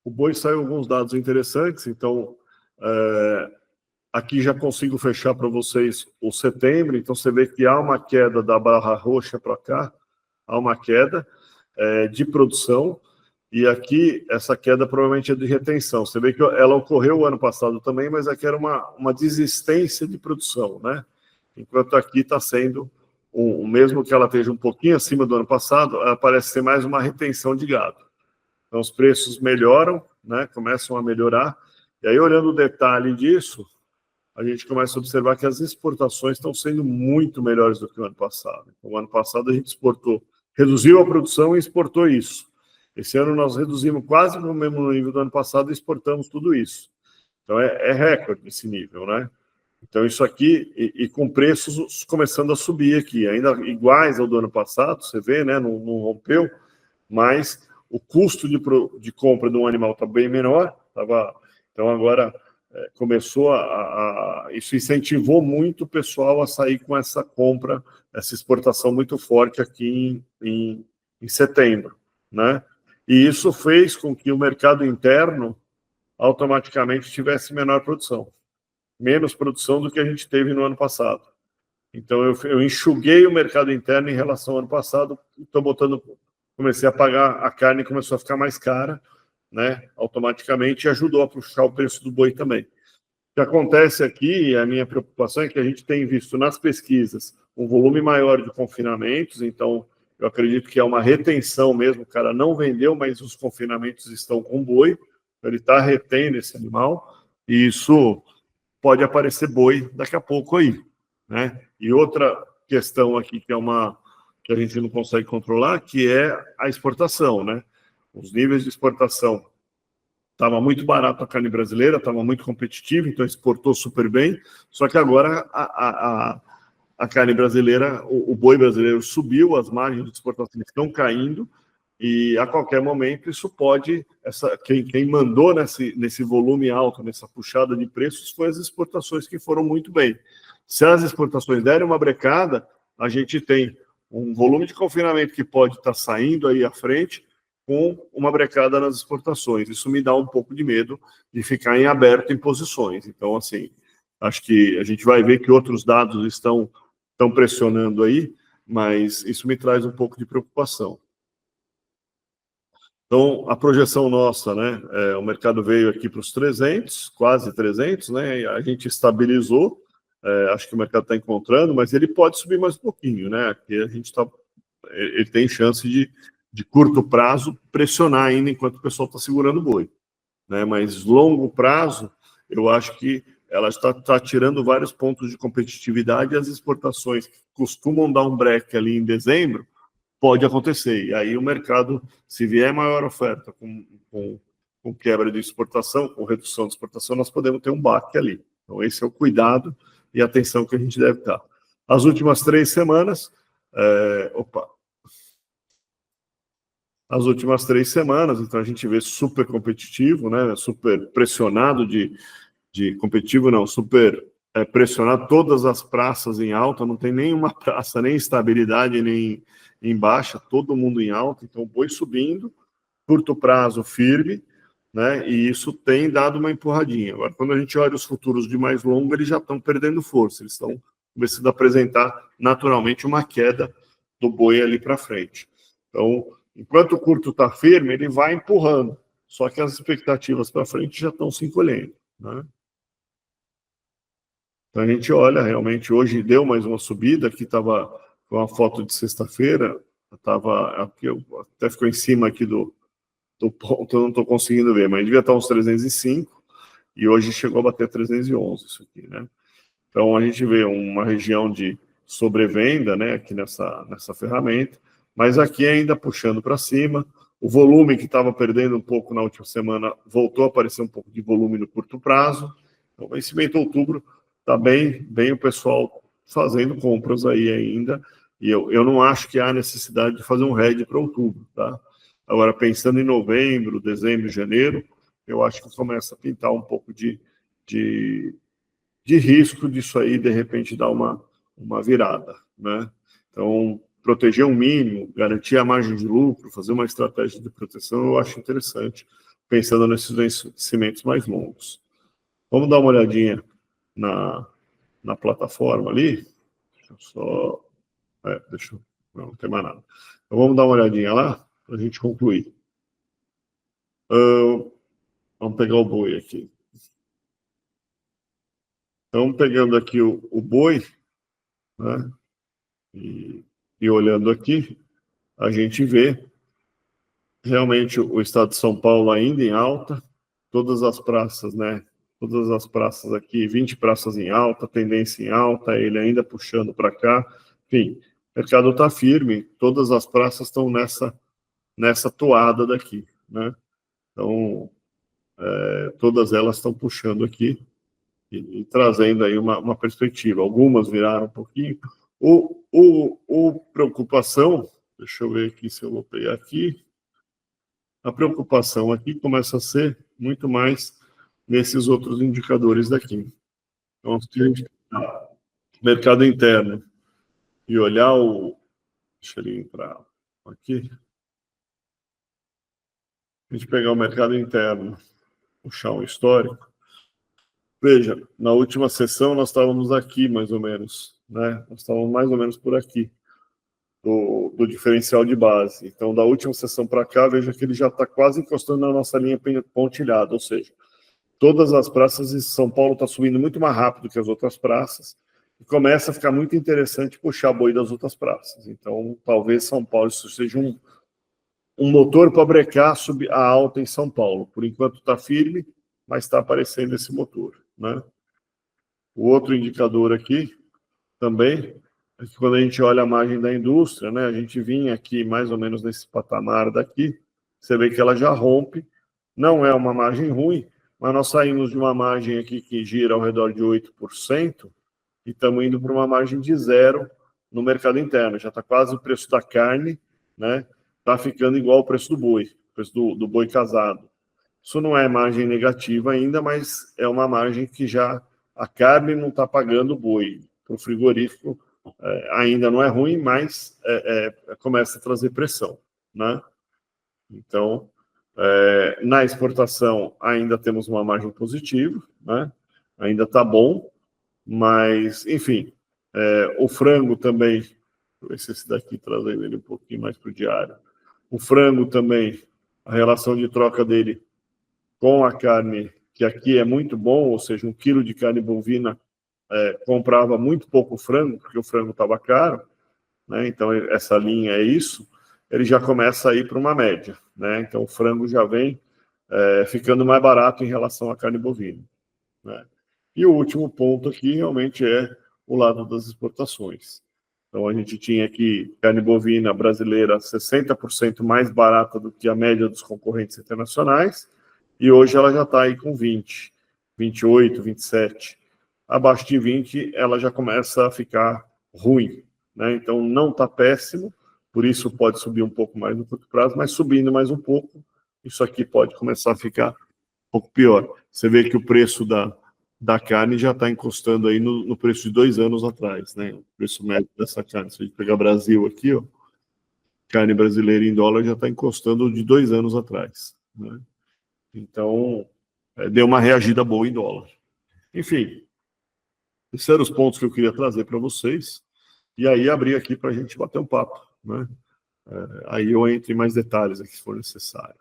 O boi saiu alguns dados interessantes, então aqui já consigo fechar para vocês o setembro, então você vê que há uma queda da barra roxa para cá, há uma queda de produção, e aqui essa queda provavelmente é de retenção. Você vê que ela ocorreu o ano passado também, mas aqui era uma desistência de produção, né? Enquanto aqui está sendo, mesmo que ela esteja um pouquinho acima do ano passado, ela parece ser mais uma retenção de gado. Então os preços melhoram, né? Começam a melhorar, e aí olhando o detalhe disso, a gente começa a observar que as exportações estão sendo muito melhores do que o ano passado. Então, o ano passado a gente exportou, reduziu a produção e exportou isso. Esse ano nós reduzimos quase no mesmo nível do ano passado e exportamos tudo isso. Então é recorde esse nível, né? Então isso aqui, e com preços começando a subir aqui, ainda iguais ao do ano passado, você vê, né? Não rompeu, mas o custo de compra de um animal está bem menor, então agora começou isso incentivou muito o pessoal a sair com essa compra, essa exportação muito forte aqui em setembro, né? E isso fez com que o mercado interno automaticamente tivesse menor produção, menos produção do que a gente teve no ano passado. Então eu enxuguei o mercado interno em relação ao ano passado, comecei a pagar, a carne começou a ficar mais cara, né, automaticamente, e ajudou a puxar o preço do boi também. O que acontece aqui, a minha preocupação é que a gente tem visto nas pesquisas um volume maior de confinamentos, então eu acredito que é uma retenção mesmo, o cara não vendeu, mas os confinamentos estão com boi, ele está retendo esse animal, e isso pode aparecer boi daqui a pouco aí, né? E outra questão aqui que que a gente não consegue controlar, que é a exportação, né? Os níveis de exportação, estava muito barato a carne brasileira, estava muito competitiva, então exportou super bem, só que agora a carne brasileira, o boi brasileiro subiu, as margens de exportação estão caindo, e a qualquer momento isso pode, quem mandou nesse volume alto, nessa puxada de preços, foi as exportações que foram muito bem. Se as exportações derem uma brecada, a gente tem um volume de confinamento que pode estar saindo aí à frente, com uma brecada nas exportações. Isso me dá um pouco de medo de ficar em aberto em posições. Então, assim, acho que a gente vai ver que outros dados estão pressionando aí, mas isso me traz um pouco de preocupação. Então, a projeção nossa, né, o mercado veio aqui para os 300, quase 300, né, a gente estabilizou, acho que o mercado está encontrando, mas ele pode subir mais um pouquinho, né, aqui a gente ele tem chance de curto prazo pressionar ainda enquanto o pessoal está segurando o boi, né, mas longo prazo, eu acho que ela está tirando vários pontos de competitividade, e as exportações que costumam dar um break ali em dezembro, pode acontecer. E aí o mercado, se vier maior oferta com quebra de exportação, com redução de exportação, nós podemos ter um baque ali. Então esse é o cuidado e a atenção que a gente deve dar. As últimas 3 semanas... As últimas 3 semanas, então a gente vê super competitivo, né? Super pressionado competitivo, não, super pressionado, todas as praças em alta, não tem nenhuma praça, nem estabilidade, nem em baixa, todo mundo em alta, então boi subindo, curto prazo firme, né? E isso tem dado uma empurradinha. Agora, quando a gente olha os futuros de mais longo, eles já estão perdendo força, eles estão começando a apresentar naturalmente uma queda do boi ali para frente. Então, enquanto o curto está firme, ele vai empurrando, só que as expectativas para frente já estão se encolhendo, né? Então a gente olha, realmente, hoje deu mais uma subida, aqui estava com uma foto de sexta-feira, aqui até ficou em cima aqui do ponto, eu não estou conseguindo ver, mas devia estar uns 305, e hoje chegou a bater 311, isso aqui, né? Então a gente vê uma região de sobrevenda, né, aqui nessa ferramenta, mas aqui ainda puxando para cima, o volume que estava perdendo um pouco na última semana voltou a aparecer um pouco de volume no curto prazo. Então, o vencimento de outubro está bem o pessoal fazendo compras aí ainda, e eu não acho que há necessidade de fazer um hedge para outubro, tá? Agora, pensando em novembro, dezembro e janeiro, eu acho que começa a pintar um pouco de risco disso aí, de repente, dar uma virada, né? Então, proteger o mínimo, garantir a margem de lucro, fazer uma estratégia de proteção, eu acho interessante, pensando nesses vencimentos mais longos. Vamos dar uma olhadinha na plataforma ali. Deixa eu só... não tem mais nada. Então, vamos dar uma olhadinha lá, para a gente concluir. Vamos pegar o boi aqui. Então, pegando aqui o boi, né, e olhando aqui, a gente vê realmente o estado de São Paulo ainda em alta, todas as praças, né? Todas as praças aqui, 20 praças em alta, tendência em alta, ele ainda puxando para cá. Enfim, o mercado está firme, todas as praças estão nessa toada daqui, né? Então, todas elas estão puxando aqui e trazendo aí uma perspectiva. Algumas viraram um pouquinho. O preocupação, deixa eu ver aqui se eu vou pegar aqui. A preocupação aqui começa a ser muito mais nesses outros indicadores daqui. Então, se a gente mercado interno e olhar deixa ele entrar aqui. A gente pegar o mercado interno, puxar um histórico. Veja, na última sessão nós estávamos aqui, mais ou menos, né? Nós estávamos mais ou menos por aqui, do diferencial de base. Então, da última sessão para cá, veja que ele já está quase encostando na nossa linha pontilhada, ou seja, todas as praças de São Paulo estão subindo muito mais rápido que as outras praças, e começa a ficar muito interessante puxar boi das outras praças. Então, talvez São Paulo isso seja um motor para brecar a alta em São Paulo. Por enquanto está firme, mas está aparecendo esse motor, né? O outro indicador aqui também é que quando a gente olha a margem da indústria, né, a gente vinha aqui mais ou menos nesse patamar daqui, você vê que ela já rompe, não é uma margem ruim, mas nós saímos de uma margem aqui que gira ao redor de 8% e estamos indo para uma margem de 0 no mercado interno. Já está quase o preço da carne, né? Está ficando igual ao preço do boi, o preço do boi casado. Isso não é margem negativa ainda, mas é uma margem que já a carne não está pagando o boi. Para o frigorífico ainda não é ruim, mas começa a trazer pressão, né? Então, na exportação ainda temos uma margem positiva, né? Ainda está bom, mas, enfim, o frango também, deixa eu ver se esse daqui trazendo ele um pouquinho mais para o diário. O frango também, a relação de troca dele com a carne, que aqui é muito bom, ou seja, 1 quilo de carne bovina comprava muito pouco frango, porque o frango estava caro, né? Então essa linha é isso, ele já começa a ir para uma média, né? Então o frango já vem ficando mais barato em relação à carne bovina, né? E o último ponto aqui realmente é o lado das exportações. Então a gente tinha aqui carne bovina brasileira 60% mais barata do que a média dos concorrentes internacionais, e hoje ela já está aí com 20, 28, 27. Abaixo de 20, ela já começa a ficar ruim, né? Então, não está péssimo, por isso pode subir um pouco mais no curto prazo, mas subindo mais um pouco, isso aqui pode começar a ficar um pouco pior. Você vê que o preço da carne já está encostando aí no preço de 2 anos atrás, né? O preço médio dessa carne, se a gente pegar Brasil aqui, ó, carne brasileira em dólar já está encostando de 2 anos atrás, né? Então, deu uma reagida boa em dólar. Enfim, esses eram os pontos que eu queria trazer para vocês. E aí abrir aqui para a gente bater um papo, né? Aí eu entro em mais detalhes aqui, se for necessário.